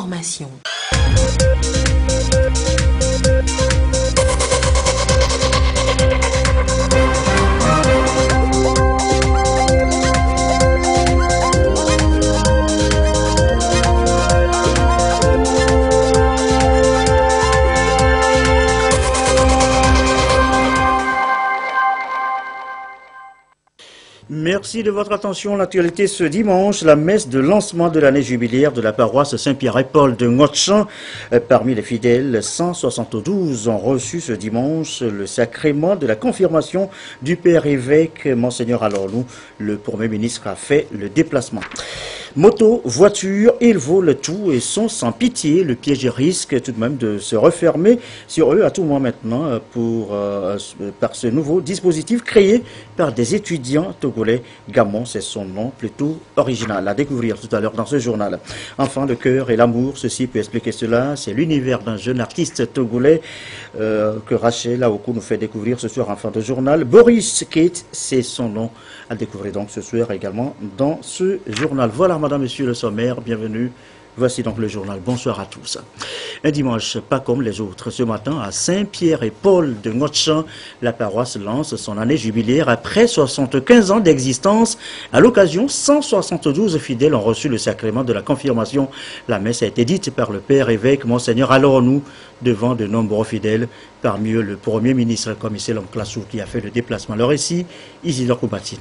l'information. Merci de votre attention. L'actualité ce dimanche, la messe de lancement de l'année jubilaire de la paroisse Saint-Pierre et Paul de Ngotchan. Parmi les fidèles, 172 ont reçu ce dimanche le sacrement de la confirmation du Père évêque Monseigneur Alornou. Le Premier ministre a fait le déplacement. Moto, voiture, ils volent tout et sont sans pitié. Le piège risque tout de même de se refermer sur eux à tout moment maintenant par ce nouveau dispositif créé par des étudiants togolais. Gamon, c'est son nom plutôt original. À découvrir tout à l'heure dans ce journal. Enfin, le cœur et l'amour, ceci peut expliquer cela. C'est l'univers d'un jeune artiste togolais que Rachel Aokou nous fait découvrir ce soir en fin de journal. Boris Kate, c'est son nom. À découvrir donc ce soir également dans ce journal. Voilà, madame, monsieur le sommaire, bienvenue. Voici donc le journal. Bonsoir à tous. Un dimanche pas comme les autres. Ce matin, à Saint-Pierre et Paul de Ngotchan, la paroisse lance son année jubilaire après 75 ans d'existence. À l'occasion, 172 fidèles ont reçu le sacrement de la confirmation. La messe a été dite par le Père évêque Monseigneur Alornou devant de nombreux fidèles. Parmi eux, le Premier ministre, commissaire Lomklassou, qui a fait le déplacement. Le récit, Isidore Koubatine.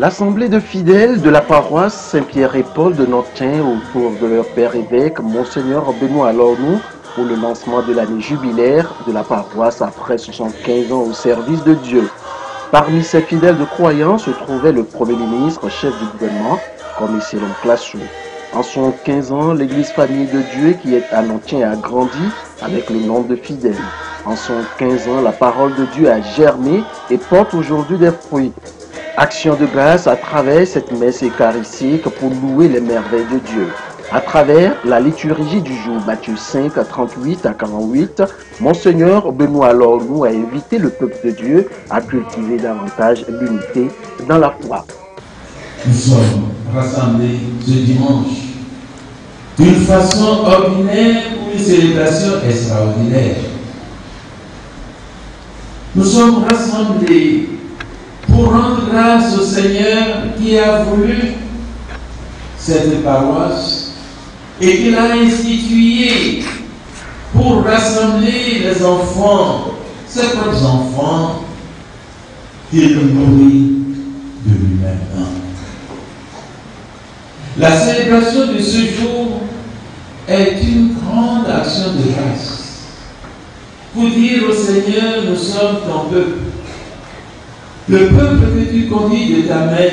L'assemblée de fidèles de la paroisse Saint-Pierre et Paul de Ngotchan autour de leur père évêque Monseigneur Benoît Alornou pour le lancement de l'année jubilaire de la paroisse après 75 ans au service de Dieu. Parmi ces fidèles de croyants se trouvait le Premier ministre, chef du gouvernement, commissaire Lomklassou. En 75 ans, l'église famille de Dieu qui est à Ngotchan a grandi avec le nombre de fidèles. En 75 ans, la parole de Dieu a germé et porte aujourd'hui des fruits. Action de grâce à travers cette messe eucharistique pour louer les merveilles de Dieu. À travers la liturgie du jour, Matthieu 5, 38 à 48, Monseigneur Benoît Alornou a invité le peuple de Dieu à cultiver davantage l'unité dans la foi. Nous sommes rassemblés ce dimanche d'une façon ordinaire pour une célébration extraordinaire. Nous sommes rassemblés pour rendre grâce au Seigneur qui a voulu cette paroisse et qui l'a instituée pour rassembler les enfants, ses propres enfants, qu'il nourrit de lui-même. La célébration de ce jour est une grande action de grâce pour dire au Seigneur, nous sommes ton peuple. Le peuple que tu conduis de ta main,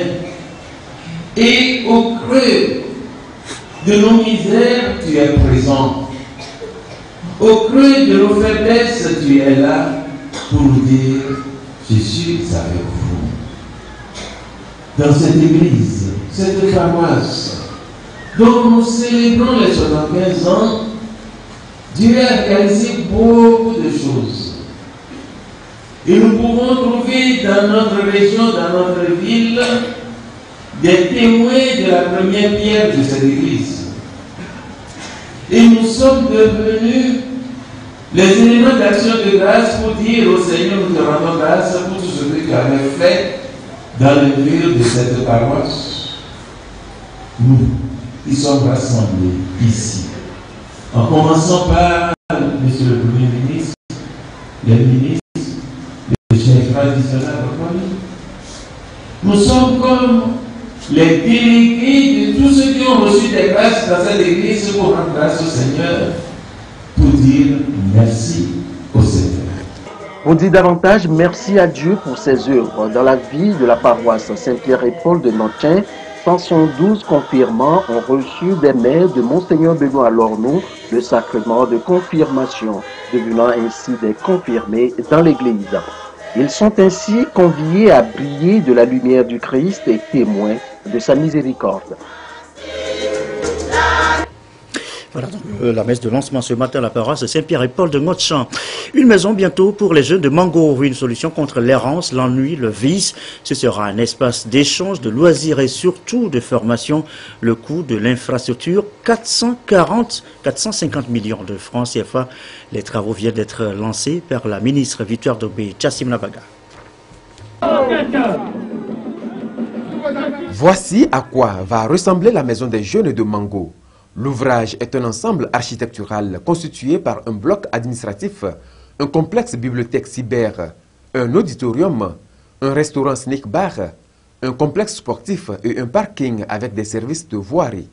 et au creux de nos misères, tu es présent. Au creux de nos faiblesses, tu es là pour nous dire, je suis avec vous. Dans cette église, cette paroisse, dont nous célébrons les 75 ans, Dieu a réalisé beaucoup de choses. Et nous pouvons trouver dans notre région, dans notre ville, des témoins de la première pierre de cette église. Et nous sommes devenus les éléments d'action de grâce pour dire au Seigneur, nous te rendons grâce pour tout ce que tu avais fait dans le mur de cette paroisse. Nous, qui sommes rassemblés ici. En commençant par Monsieur le Premier ministre, les ministres, chefs traditionnels reconnus. Nous sommes comme les délégués de tous ceux qui ont reçu des grâces dans cette église pour rendre grâce au Seigneur, pour dire merci au Seigneur. On dit davantage merci à Dieu pour ses œuvres dans la vie de la paroisse Saint-Pierre et Paul de Ngotchan. 112 confirmants ont reçu des mains de Monseigneur Benoît Alornou le sacrement de confirmation, devenant ainsi des confirmés dans l'église. Ils sont ainsi conviés à briller de la lumière du Christ et témoins de sa miséricorde. Voilà donc la messe de lancement ce matin à la paroisse Saint-Pierre et Paul de Ngotchan. Une maison bientôt pour les jeunes de Mango, une solution contre l'errance, l'ennui, le vice. Ce sera un espace d'échange, de loisirs et surtout de formation. Le coût de l'infrastructure, 450 millions de francs CFA. Les travaux viennent d'être lancés par la ministre Victoire Dobé Chassim Nabaga. Voici à quoi va ressembler la maison des jeunes de Mango. L'ouvrage est un ensemble architectural constitué par un bloc administratif, un complexe bibliothèque cyber, un auditorium, un restaurant sneak bar, un complexe sportif et un parking avec des services de voirie.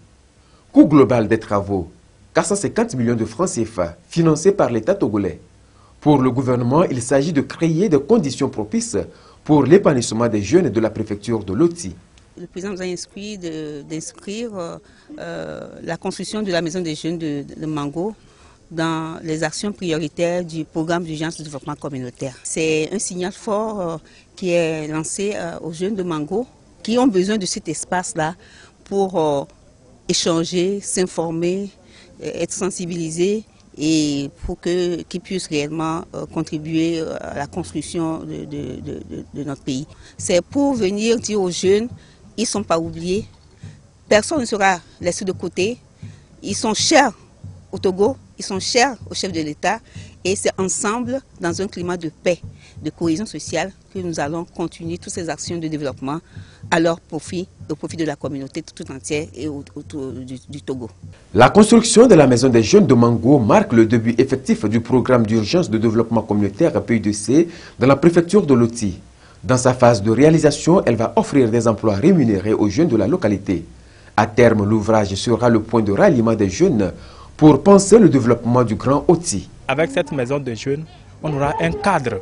Coût global des travaux, 450 millions de francs CFA financés par l'État togolais. Pour le gouvernement, il s'agit de créer des conditions propices pour l'épanouissement des jeunes de la préfecture de Loti. Le président nous a instruit d'inscrire la construction de la maison des jeunes de Mango dans les actions prioritaires du programme d'urgence de développement communautaire. C'est un signal fort qui est lancé aux jeunes de Mango qui ont besoin de cet espace-là pour échanger, s'informer, être sensibilisés et pour qu'ils puissent réellement contribuer à la construction de notre pays. C'est pour venir dire aux jeunes: ils ne sont pas oubliés, personne ne sera laissé de côté, ils sont chers au Togo, ils sont chers au chef de l'État et c'est ensemble, dans un climat de paix, de cohésion sociale, que nous allons continuer toutes ces actions de développement à leur profit, au profit de la communauté tout entière et autour du Togo. La construction de la maison des jeunes de Mango marque le début effectif du programme d'urgence de développement communautaire PUDC dans la préfecture de Loti. Dans sa phase de réalisation, elle va offrir des emplois rémunérés aux jeunes de la localité. À terme, l'ouvrage sera le point de ralliement des jeunes pour penser le développement du Grand Oti. Avec cette maison de jeunes, on aura un cadre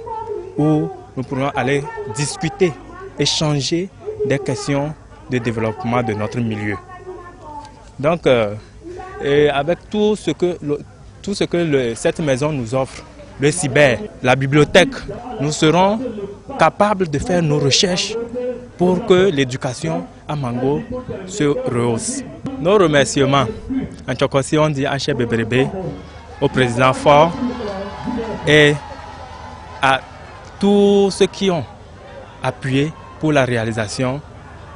où nous pourrons aller discuter, échanger des questions de développement de notre milieu. Donc, avec tout ce que cette maison nous offre, le cyber, la bibliothèque, nous serons capables de faire nos recherches pour que l'éducation à Mango se rehausse. Nos remerciements, en Tchokosi, on dit Anche Beberebe, au président Fort et à tous ceux qui ont appuyé pour la réalisation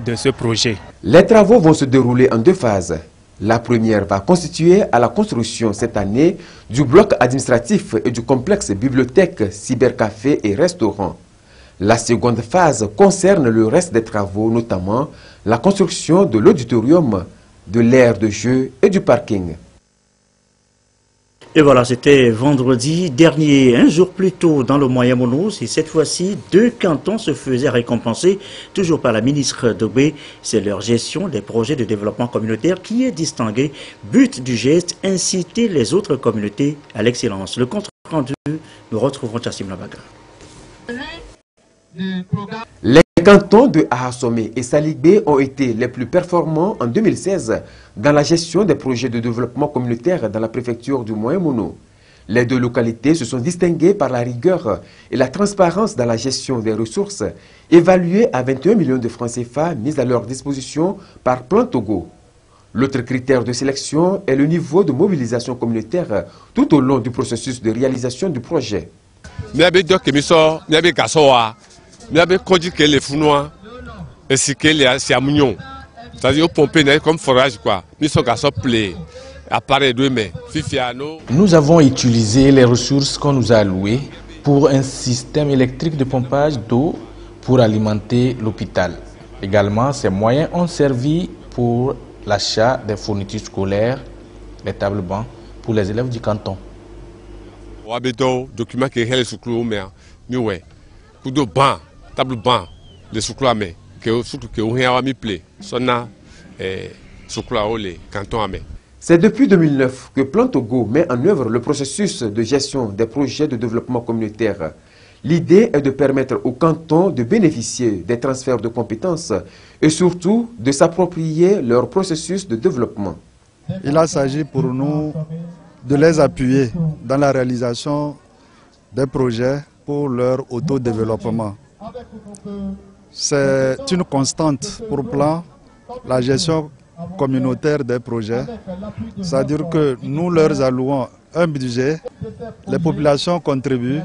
de ce projet. Les travaux vont se dérouler en deux phases. La première va constituer à la construction cette année du bloc administratif et du complexe bibliothèque, cybercafé et restaurant. La seconde phase concerne le reste des travaux, notamment la construction de l'auditorium, de l'aire de jeu et du parking. Et voilà, c'était vendredi dernier, un jour plus tôt dans le Moyen Monos, et cette fois-ci, 2 cantons se faisaient récompenser, toujours par la ministre Dobé. C'est leur gestion des projets de développement communautaire qui est distinguée. But du geste, inciter les autres communautés à l'excellence. Le compte rendu, nous retrouvons Chassim Nabaga. Les cantons de Ahasomé et Saligbe ont été les plus performants en 2016 dans la gestion des projets de développement communautaire dans la préfecture du Moyen Mono. Les deux localités se sont distinguées par la rigueur et la transparence dans la gestion des ressources, évaluées à 21 millions de francs CFA mis à leur disposition par Plan Togo. L'autre critère de sélection est le niveau de mobilisation communautaire tout au long du processus de réalisation du projet. Nous avons conduit que les founois ainsi que les siamounions. C'est-à-dire pomper comme forage quoi. Nous sommes garçons play. Nous avons utilisé les ressources qu'on nous a allouées pour un système électrique de pompage d'eau pour alimenter l'hôpital. Également, ces moyens ont servi pour l'achat des fournitures scolaires, les tables bancs pour les élèves du canton. Document qui est sur le mais nous pour de banc, table banc, les souclamés que surtout que on a mis play. Sonna souclao les cantons amé. C'est depuis 2009 que Plan Togo met en œuvre le processus de gestion des projets de développement communautaire. L'idée est de permettre aux cantons de bénéficier des transferts de compétences et surtout de s'approprier leur processus de développement. Il a s'agit pour nous de les appuyer dans la réalisation des projets pour leur autodéveloppement. C'est une constante pour Plan, la gestion communautaire des projets. C'est-à-dire que nous leur allouons un budget, les populations contribuent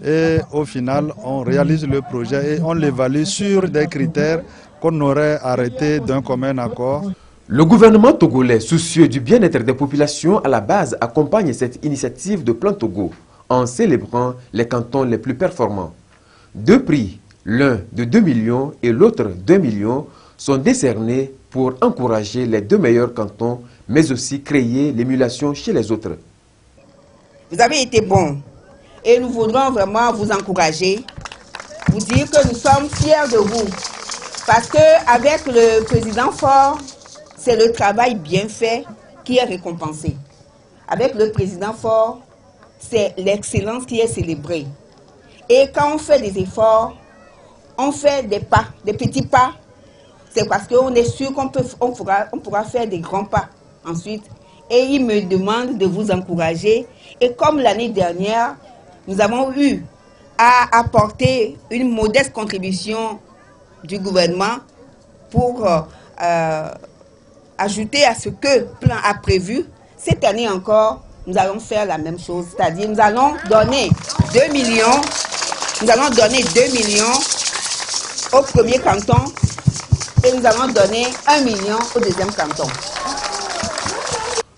et au final on réalise le projet et on l'évalue sur des critères qu'on aurait arrêtés d'un commun accord. Le gouvernement togolais, soucieux du bien-être des populations à la base, accompagne cette initiative de Plan Togo en célébrant les cantons les plus performants. 2 prix, l'un de 2 millions et l'autre 2 millions, sont décernés pour encourager les 2 meilleurs cantons, mais aussi créer l'émulation chez les autres. Vous avez été bons et nous voudrons vraiment vous encourager, vous dire que nous sommes fiers de vous. Parce qu'avec le président Faure, c'est le travail bien fait qui est récompensé. Avec le président Faure, c'est l'excellence qui est célébrée. Et quand on fait des efforts, on fait des pas, des petits pas, c'est parce qu'on est sûr qu'on pourra faire des grands pas ensuite. Et il me demande de vous encourager. Et comme l'année dernière, nous avons eu à apporter une modeste contribution du gouvernement pour ajouter à ce que le plan a prévu. Cette année encore, nous allons faire la même chose, c'est-à-dire nous allons donner 2 millions, nous allons donner 2 millions au premier canton et nous allons donner 1 million au deuxième canton.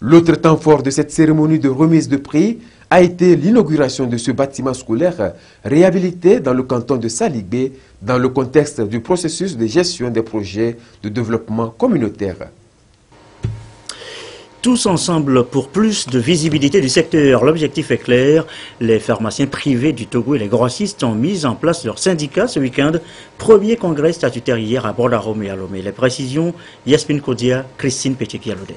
L'autre temps fort de cette cérémonie de remise de prix a été l'inauguration de ce bâtiment scolaire réhabilité dans le canton de Saligué dans le contexte du processus de gestion des projets de développement communautaire. Tous ensemble pour plus de visibilité du secteur. L'objectif est clair. Les pharmaciens privés du Togo et les grossistes ont mis en place leur syndicat ce week-end. Premier congrès statutaire hier à Bordeaux et à Lomé. Les précisions, Yasmine Kodia, Christine Péché-Kialodé.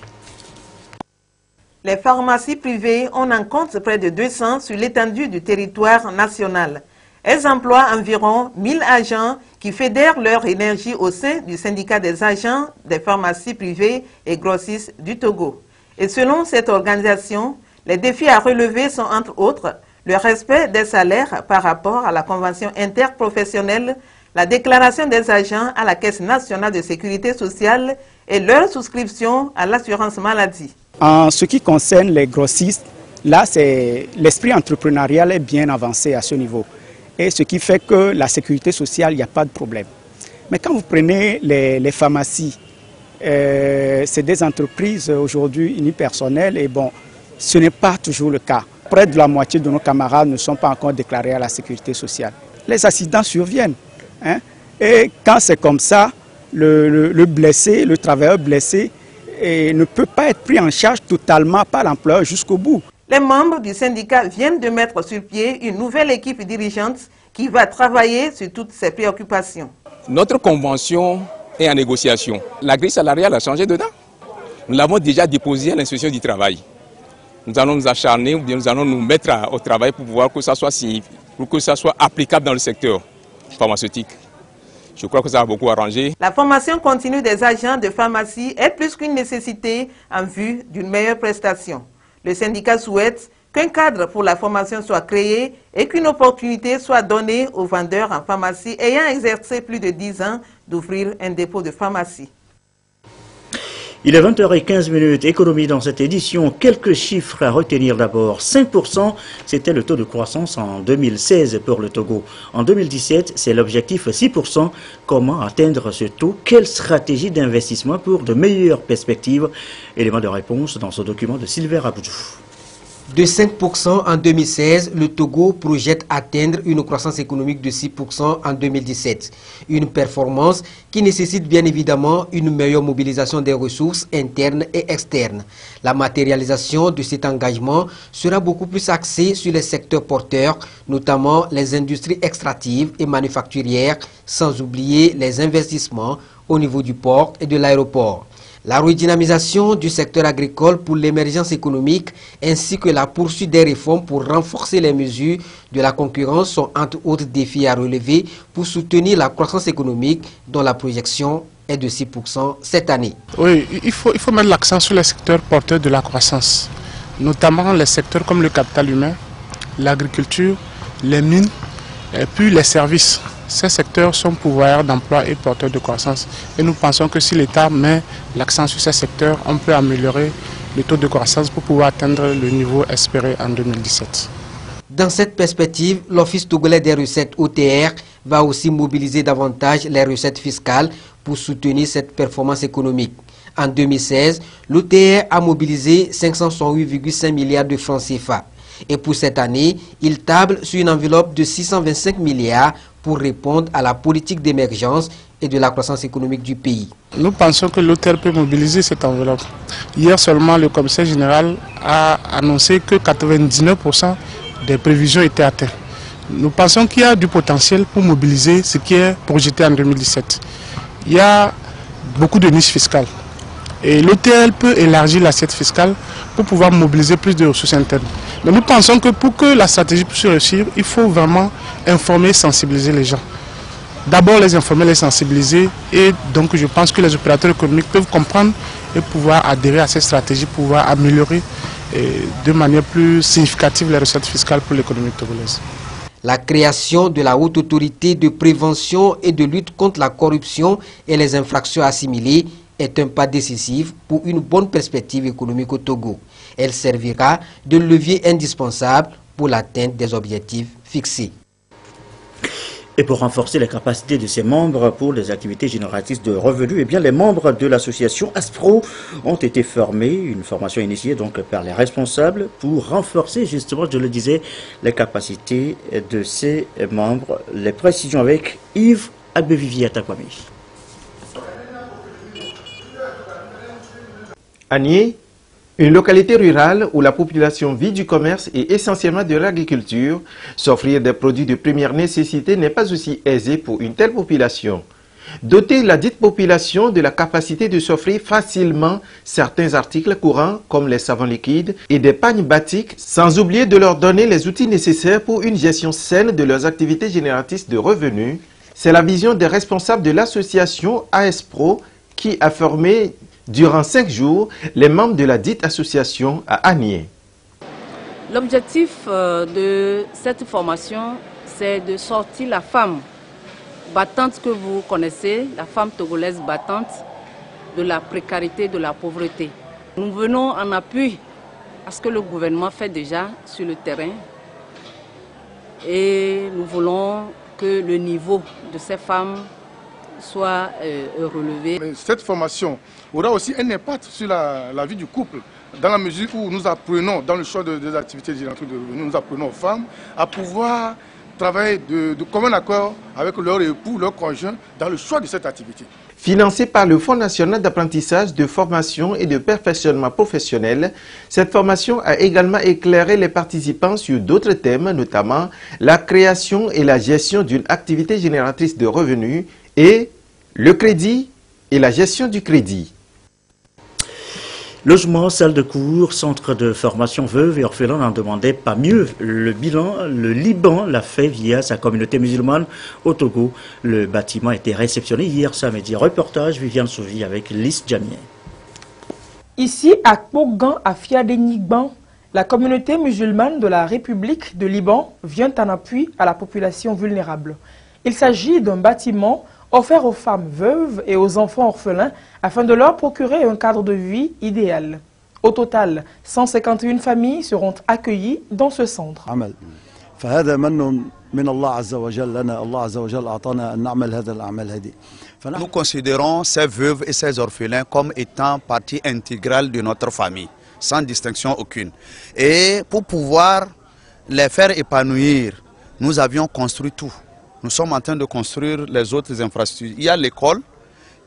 Les pharmacies privées, on en compte près de 200 sur l'étendue du territoire national. Elles emploient environ 1000 agents qui fédèrent leur énergie au sein du syndicat des agents des pharmacies privées et grossistes du Togo. Et selon cette organisation, les défis à relever sont entre autres le respect des salaires par rapport à la convention interprofessionnelle, la déclaration des agents à la Caisse nationale de sécurité sociale et leur souscription à l'assurance maladie. En ce qui concerne les grossistes, là, l'esprit entrepreneurial est bien avancé à ce niveau. Et ce qui fait que la sécurité sociale, il n'y a pas de problème. Mais quand vous prenez les pharmacies, c'est des entreprises aujourd'hui unipersonnelles et bon, ce n'est pas toujours le cas. Près de la moitié de nos camarades ne sont pas encore déclarés à la sécurité sociale. Les accidents surviennent. Hein, et quand c'est comme ça, le blessé, le travailleur blessé, ne peut pas être pris en charge totalement par l'employeur jusqu'au bout. Les membres du syndicat viennent de mettre sur pied une nouvelle équipe dirigeante qui va travailler sur toutes ces préoccupations. Notre convention est en négociation. La grille salariale a changé dedans. Nous l'avons déjà déposée à l'inspection du travail. Nous allons nous acharner ou bien nous allons nous mettre au travail pour voir que ça soit applicable dans le secteur pharmaceutique. Je crois que ça va beaucoup arranger. La formation continue des agents de pharmacie est plus qu'une nécessité en vue d'une meilleure prestation. Le syndicat souhaite qu'un cadre pour la formation soit créé et qu'une opportunité soit donnée aux vendeurs en pharmacie ayant exercé plus de 10 ans d'ouvrir un dépôt de pharmacie. Il est 20h15, économie dans cette édition. Quelques chiffres à retenir d'abord. 5%, c'était le taux de croissance en 2016 pour le Togo. En 2017, c'est l'objectif 6%. Comment atteindre ce taux? Quelle stratégie d'investissement pour de meilleures perspectives? Élément de réponse dans ce document de Sylvain Abdou. De 5% en 2016, le Togo projette atteindre une croissance économique de 6% en 2017. Une performance qui nécessite bien évidemment une meilleure mobilisation des ressources internes et externes. La matérialisation de cet engagement sera beaucoup plus axée sur les secteurs porteurs, notamment les industries extractives et manufacturières, sans oublier les investissements au niveau du port et de l'aéroport. La redynamisation du secteur agricole pour l'émergence économique ainsi que la poursuite des réformes pour renforcer les mesures de la concurrence sont entre autres défis à relever pour soutenir la croissance économique dont la projection est de 6% cette année. Oui, il faut mettre l'accent sur les secteurs porteurs de la croissance, notamment les secteurs comme le capital humain, l'agriculture, les mines et puis les services. ces secteurs sont pourvoyeurs d'emplois et porteurs de croissance. Et nous pensons que si l'État met l'accent sur ces secteurs, on peut améliorer le taux de croissance pour pouvoir atteindre le niveau espéré en 2017. Dans cette perspective, l'Office togolais des recettes OTR va aussi mobiliser davantage les recettes fiscales pour soutenir cette performance économique. En 2016, l'OTR a mobilisé 568,5 milliards de francs CFA. Et pour cette année, il table sur une enveloppe de 625 milliards pour répondre à la politique d'émergence et de la croissance économique du pays. Nous pensons que l'OTR peut mobiliser cette enveloppe. Hier seulement, le commissaire général a annoncé que 99% des prévisions étaient atteintes. Nous pensons qu'il y a du potentiel pour mobiliser ce qui est projeté en 2017. Il y a beaucoup de niches fiscales. Et l'OTR peut élargir l'assiette fiscale pour pouvoir mobiliser plus de ressources internes. Mais nous pensons que pour que la stratégie puisse réussir, il faut vraiment informer et sensibiliser les gens. D'abord les informer, les sensibiliser, et donc je pense que les opérateurs économiques peuvent comprendre et pouvoir adhérer à cette stratégie, pouvoir améliorer de manière plus significative les recettes fiscales pour l'économie togolaise. La création de la haute autorité de prévention et de lutte contre la corruption et les infractions assimilées est un pas décisif pour une bonne perspective économique au Togo. Elle servira de levier indispensable pour l'atteinte des objectifs fixés. Et pour renforcer les capacités de ses membres pour les activités génératrices de revenus, eh bien, les membres de l'association ASPRO ont été formés, une formation initiée donc par les responsables pour renforcer justement, je le disais, les capacités de ses membres. Les précisions avec Yves Abevivier-Takwami. Agné, une localité rurale où la population vit du commerce et essentiellement de l'agriculture, s'offrir des produits de première nécessité n'est pas aussi aisé pour une telle population. Doter la dite population de la capacité de s'offrir facilement certains articles courants comme les savons liquides et des pagnes batiques, sans oublier de leur donner les outils nécessaires pour une gestion saine de leurs activités génératrices de revenus, c'est la vision des responsables de l'association ASPRO qui a formé durant 5 jours les membres de la dite association à Agné. L'objectif de cette formation, c'est de sortir la femme battante que vous connaissez, la femme togolaise battante, de la précarité, de la pauvreté. Nous venons en appui à ce que le gouvernement fait déjà sur le terrain et nous voulons que le niveau de ces femmes soit relevé. Cette formation aura aussi un impact sur la vie du couple, dans la mesure où nous apprenons, dans le choix des activités génératrices de revenus, nous apprenons aux femmes à pouvoir travailler de commun accord avec leur époux, leur conjoint, dans le choix de cette activité. Financée par le Fonds national d'apprentissage, de formation et de perfectionnement professionnel, cette formation a également éclairé les participants sur d'autres thèmes, notamment la création et la gestion d'une activité génératrice de revenus et le crédit et la gestion du crédit. Logement, salle de cours, centre de formation veuves et orphelins n'en demandaient pas mieux. Le Liban l'a fait via sa communauté musulmane au Togo. Le bâtiment a été réceptionné hier samedi. Reportage Viviane Souvi avec Lys Jamien. Ici, à Kpogan, à Fiadénigban, la communauté musulmane de la République de Liban vient en appui à la population vulnérable. Il s'agit d'un bâtiment offert aux femmes veuves et aux enfants orphelins afin de leur procurer un cadre de vie idéal. Au total, 151 familles seront accueillies dans ce centre. Nous considérons ces veuves et ces orphelins comme étant partie intégrale de notre famille, sans distinction aucune. Et pour pouvoir les faire épanouir, nous avions construit tout. Nous sommes en train de construire les autres infrastructures. Il y a l'école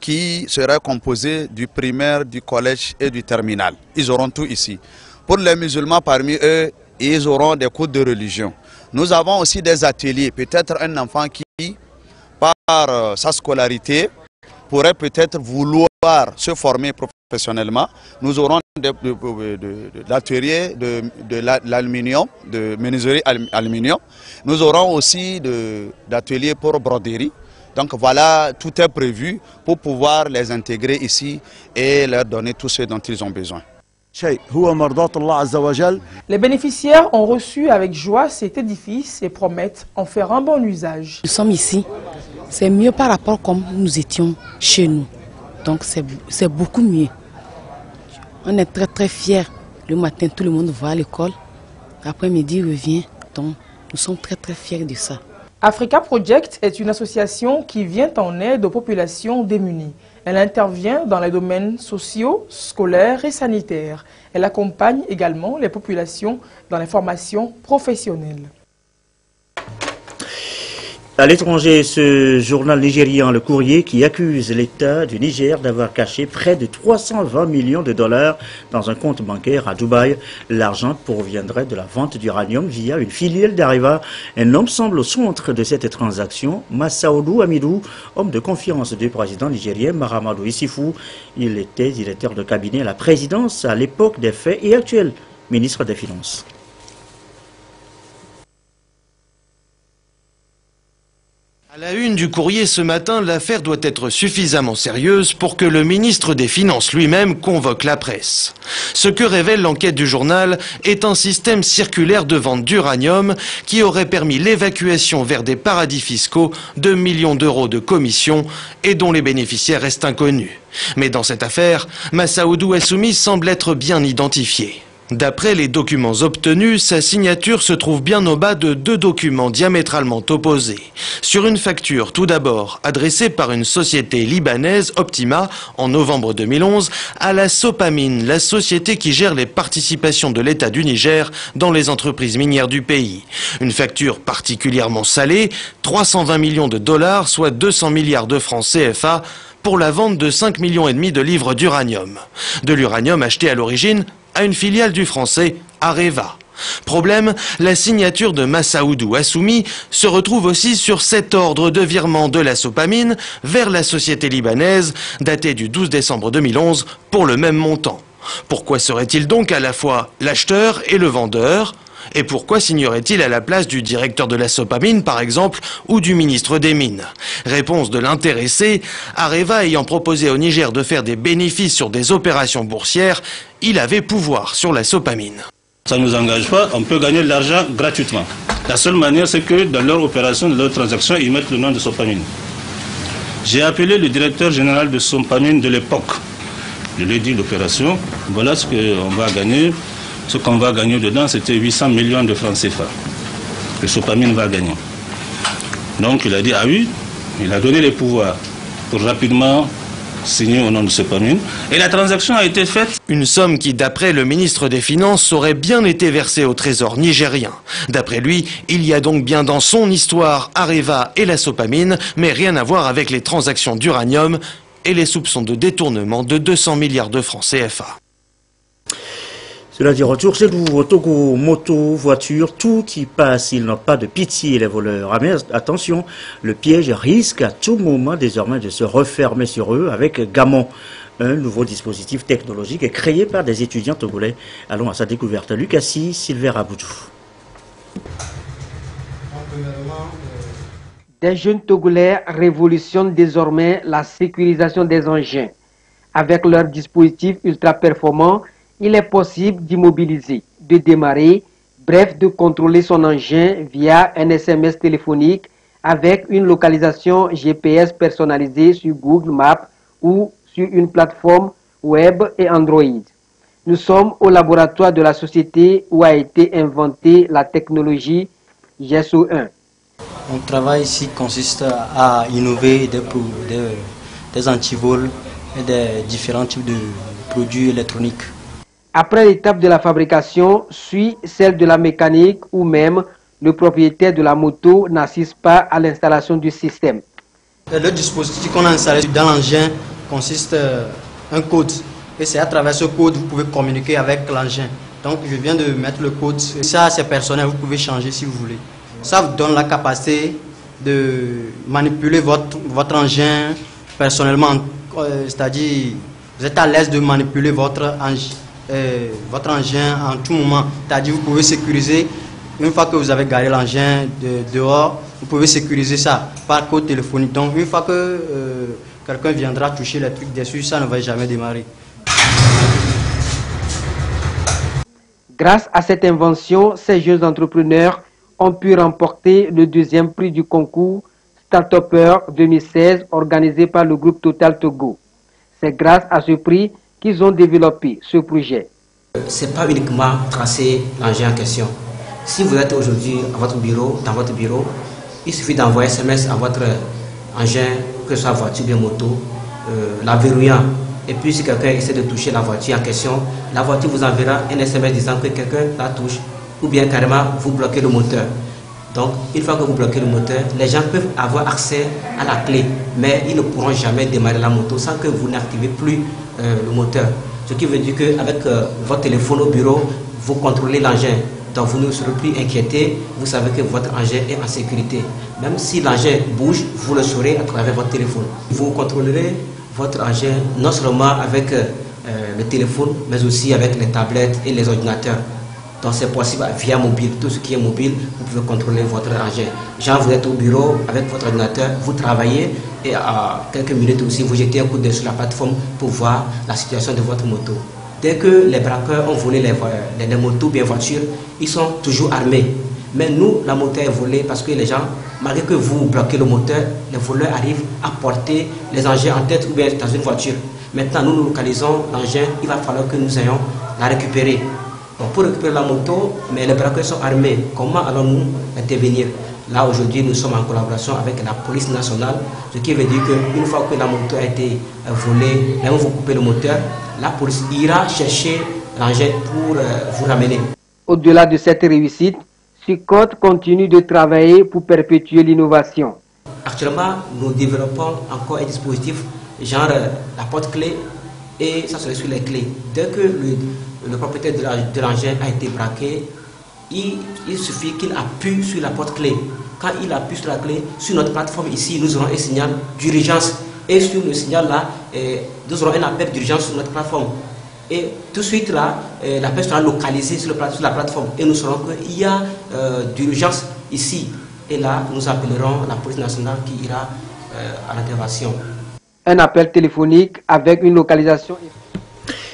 qui sera composée du primaire, du collège et du terminal. Ils auront tout ici. Pour les musulmans parmi eux, ils auront des cours de religion. Nous avons aussi des ateliers. Peut-être un enfant qui, par sa scolarité, pourrait peut-être vouloir se former professionnellement. Nous aurons des ateliers de l'aluminium, de menuiserie aluminium. Nous aurons aussi d'ateliers pour broderie. Donc voilà, tout est prévu pour pouvoir les intégrer ici et leur donner tout ce dont ils ont besoin. Les bénéficiaires ont reçu avec joie cet édifice et promettent en faire un bon usage. Nous sommes ici, c'est mieux par rapport comme nous étions chez nous. Donc c'est beaucoup mieux. On est très fiers. Le matin, tout le monde va à l'école. Après-midi, revient. Donc nous sommes très fiers de ça. Africa Project est une association qui vient en aide aux populations démunies. Elle intervient dans les domaines sociaux, scolaires et sanitaires. Elle accompagne également les populations dans les formations professionnelles. À l'étranger, ce journal nigérien, Le Courrier, qui accuse l'État du Niger d'avoir caché près de 320 millions de dollars dans un compte bancaire à Dubaï. L'argent proviendrait de la vente d'uranium via une filiale d'Areva. Un homme semble au centre de cette transaction, Massaoudou Amidou, homme de confiance du président nigérien Mahamadou Issoufou. Il était directeur de cabinet à la présidence à l'époque des faits et actuel ministre des Finances. À la une du Courrier ce matin, l'affaire doit être suffisamment sérieuse pour que le ministre des Finances lui-même convoque la presse. Ce que révèle l'enquête du journal est un système circulaire de vente d'uranium qui aurait permis l'évacuation vers des paradis fiscaux de millions d'euros de commissions et dont les bénéficiaires restent inconnus. Mais dans cette affaire, Massaoudou Assoumi semble être bien identifié. D'après les documents obtenus, sa signature se trouve bien au bas de deux documents diamétralement opposés. Sur une facture, tout d'abord, adressée par une société libanaise, Optima, en novembre 2011, à la Sopamine, la société qui gère les participations de l'État du Niger dans les entreprises minières du pays. Une facture particulièrement salée, 320 millions de dollars, soit 200 milliards de francs CFA, pour la vente de 5,5 millions de livres d'uranium. De l'uranium acheté à l'origine à une filiale du français Areva. Problème, la signature de Massaoudou Assoumi se retrouve aussi sur cet ordre de virement de la Sopamine vers la société libanaise, daté du 12 décembre 2011, pour le même montant. Pourquoi serait-il donc à la fois l'acheteur et le vendeur ? Et pourquoi signerait-il à la place du directeur de la Sopamine, par exemple, ou du ministre des Mines? Réponse de l'intéressé, Areva ayant proposé au Niger de faire des bénéfices sur des opérations boursières, il avait pouvoir sur la Sopamine. Ça ne nous engage pas, on peut gagner de l'argent gratuitement. La seule manière, c'est que dans leur opération, dans leur transaction, ils mettent le nom de Sopamine. J'ai appelé le directeur général de Sopamine de l'époque. Je lui ai dit l'opération, voilà ce qu'on va gagner. Ce qu'on va gagner dedans, c'était 800 millions de francs CFA. Que Sopamine va gagner. Donc il a dit, ah oui, il a donné les pouvoirs pour rapidement signer au nom de Sopamine. Et la transaction a été faite. Une somme qui, d'après le ministre des Finances, aurait bien été versée au trésor nigérien. D'après lui, il y a donc bien dans son histoire Areva et la Sopamine, mais rien à voir avec les transactions d'uranium et les soupçons de détournement de 200 milliards de francs CFA. Cela dit retour chez nous, au Togo, moto, voiture, tout y passe. Ils n'ont pas de pitié, les voleurs. Ah, mais attention, le piège risque à tout moment désormais de se refermer sur eux avec Gamon. Un nouveau dispositif technologique est créé par des étudiants togolais. Allons à sa découverte. Lucassi, Sylvain Aboudou. Des jeunes Togolais révolutionnent désormais la sécurisation des engins. Avec leur dispositif ultra performant, il est possible d'immobiliser, de démarrer, bref de contrôler son engin via un SMS téléphonique avec une localisation GPS personnalisée sur Google Maps ou sur une plateforme web et Android. Nous sommes au laboratoire de la société où a été inventée la technologie GESO1. Mon travail ici consiste à innover des antivols et des différents types de produits électroniques. Après l'étape de la fabrication, suit celle de la mécanique où même le propriétaire de la moto n'assiste pas à l'installation du système. Le dispositif qu'on a installé dans l'engin consiste en un code. Et c'est à travers ce code que vous pouvez communiquer avec l'engin. Donc je viens de mettre le code. Ça c'est personnel, vous pouvez changer si vous voulez. Ça vous donne la capacité de manipuler votre engin personnellement. C'est-à-dire vous êtes à l'aise de manipuler votre engin en tout moment. C'est-à-dire vous pouvez sécuriser, une fois que vous avez garé l'engin dehors, vous pouvez sécuriser ça par code téléphonique. Donc une fois que quelqu'un viendra toucher les trucs dessus, ça ne va jamais démarrer. Grâce à cette invention, ces jeunes entrepreneurs ont pu remporter le 2e prix du concours Start-Upper 2016 organisé par le groupe Total Togo. C'est grâce à ce prix qu'ils ont développé ce projet. Ce n'est pas uniquement tracer l'engin en question. Si vous êtes aujourd'hui à votre bureau, dans votre bureau, il suffit d'envoyer SMS à votre engin, que ce soit voiture ou moto, la verrouillant. Et puis si quelqu'un essaie de toucher la voiture en question, la voiture vous enverra un SMS disant que quelqu'un la touche, ou bien carrément vous bloquez le moteur. Donc une fois que vous bloquez le moteur, les gens peuvent avoir accès à la clé, mais ils ne pourront jamais démarrer la moto sans que vous n'activez plus le moteur. Ce qui veut dire qu'avec votre téléphone au bureau, vous contrôlez l'engin. Donc vous ne serez plus inquiété, vous savez que votre engin est en sécurité. Même si l'engin bouge, vous le saurez à travers votre téléphone. Vous contrôlerez votre engin non seulement avec le téléphone, mais aussi avec les tablettes et les ordinateurs. Donc c'est possible via mobile, tout ce qui est mobile, vous pouvez contrôler votre engin. Genre vous êtes au bureau avec votre ordinateur, vous travaillez et à quelques minutes aussi vous jetez un coup d'œil sur la plateforme pour voir la situation de votre moto. Dès que les braqueurs ont volé les motos bien voitures, ils sont toujours armés. Mais nous, la moto est volée parce que les gens, malgré que vous bloquez le moteur, les voleurs arrivent à porter les engins en tête ou bien dans une voiture. Maintenant, nous localisons l'engin, il va falloir que nous ayons la récupérer. Donc, pour récupérer la moto, mais les braqueurs sont armés. Comment allons-nous intervenir? Là, aujourd'hui, nous sommes en collaboration avec la police nationale, ce qui veut dire qu'une fois que la moto a été volée, même vous coupez le moteur, la police ira chercher l'engin pour vous ramener. Au-delà de cette réussite, SUCOT continue de travailler pour perpétuer l'innovation. Actuellement, nous développons encore un dispositif genre la porte-clé et ça serait sur les clés. Dès que le propriétaire de l'engin a été braqué, il suffit qu'il appuie sur la porte-clé. Quand il appuie sur la clé, sur notre plateforme ici, nous aurons un signal d'urgence. Et sur le signal là, nous aurons un appel d'urgence sur notre plateforme. Et tout de suite là, l'appel sera localisé sur la plateforme. Et nous saurons qu'il y a d'urgence ici. Et là, nous appellerons la police nationale qui ira à l'intervention. Un appel téléphonique avec une localisation.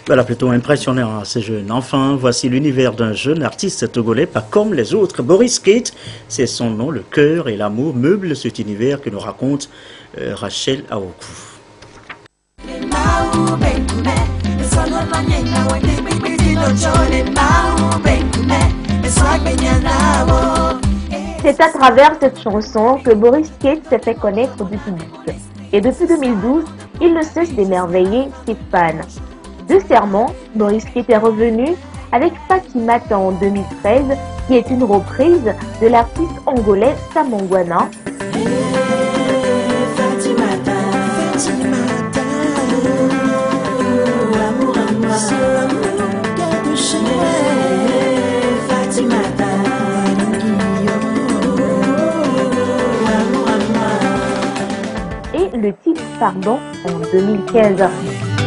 Voilà, plutôt impressionnant à ces jeunes. Enfin, voici l'univers d'un jeune artiste togolais, pas comme les autres. Boris Kate, c'est son nom, le cœur et l'amour meublent cet univers que nous raconte Rachel Aokou. C'est à travers cette chanson que Boris Kate s'est fait connaître du public. Et depuis 2012, il ne cesse d'émerveiller ses fans. De serment, Boris Kate est revenu avec Fakimata en 2013, qui est une reprise de l'artiste angolais Samongwana. Et le titre Pardon en 2015.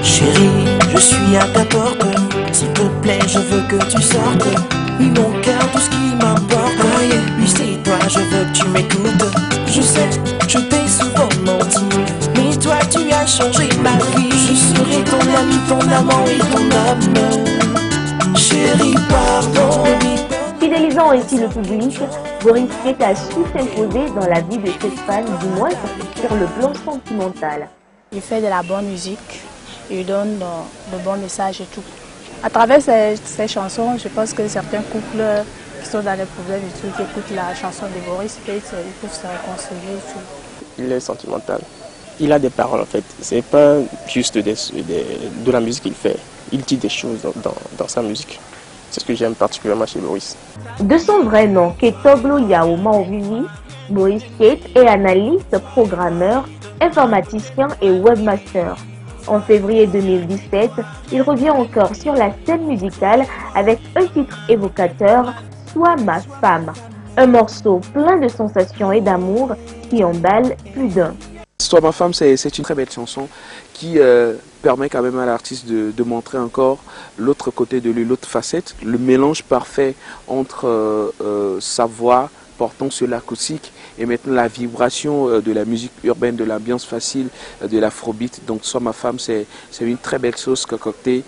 Chérie, je suis à ta porte. S'il te plaît, je veux que tu sortes. Oui, mon cœur, tout ce qui m'importe. Oui, c'est toi, je veux que tu m'écoutes. Je sais, je t'ai souvent menti, mais toi, tu as changé ma vie. Je serai ton ami, ton amant et ton homme. Chérie, pardon. Fidélisant ainsi le public, Boris Kate a su s'imposer dans la vie de ses fans, du moins sur le plan sentimental. Il fait de la bonne musique. Il donne de bons messages et tout. À travers ces chansons, je pense que certains couples qui sont dans des problèmes et tout, qui écoutent la chanson de Boris Kate, ils peuvent se réconcilier et tout. Il est sentimental. Il a des paroles en fait. C'est pas juste de la musique qu'il fait. Il dit des choses dans sa musique. C'est ce que j'aime particulièrement chez Boris. De son vrai nom, Ketoglo Yaoma Ovivi, Boris Kate est analyste, programmeur, informaticien et webmaster. En février 2017, il revient encore sur la scène musicale avec un titre évocateur, Sois ma femme. Un morceau plein de sensations et d'amour qui emballe plus d'un. Sois ma femme, c'est une très belle chanson qui permet quand même à l'artiste de montrer encore l'autre côté de lui, l'autre facette, le mélange parfait entre sa voix, portant sur l'acoustique et maintenant la vibration de la musique urbaine, de l'ambiance facile, de l'afrobeat. Donc Sois ma femme, c'est une très belle sauce concoctée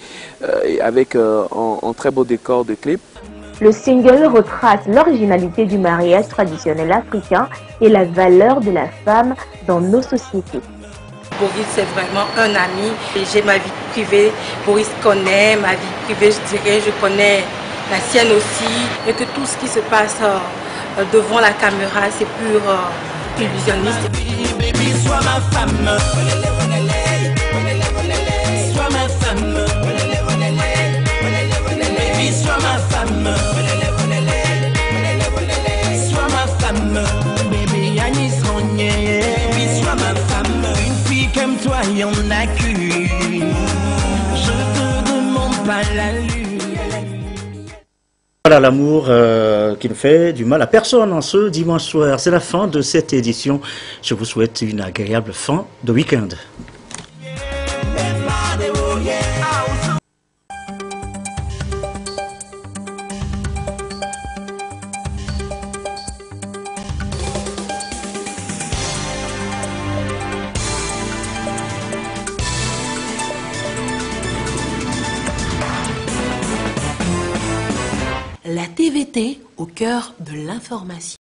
avec un très beau décor de clip. Le single retrace l'originalité du mariage traditionnel africain et la valeur de la femme dans nos sociétés. Boris, c'est vraiment un ami. J'ai ma vie privée. Boris connaît ma vie privée, je dirais. Je connais la sienne aussi. Et que tout ce qui se passe devant la caméra, c'est pur illusionniste. Baby, sois ma femme. Sois ma femme. Baby, sois ma femme. Sois ma femme. Baby, Anis Rogné. Baby, sois ma femme. Une fille comme toi, il y en a qu'une. Je te demande pas la lune. Voilà l'amour qui ne fait du mal à personne en ce dimanche soir. C'est la fin de cette édition. Je vous souhaite une agréable fin de week-end. La TVT au cœur de l'information.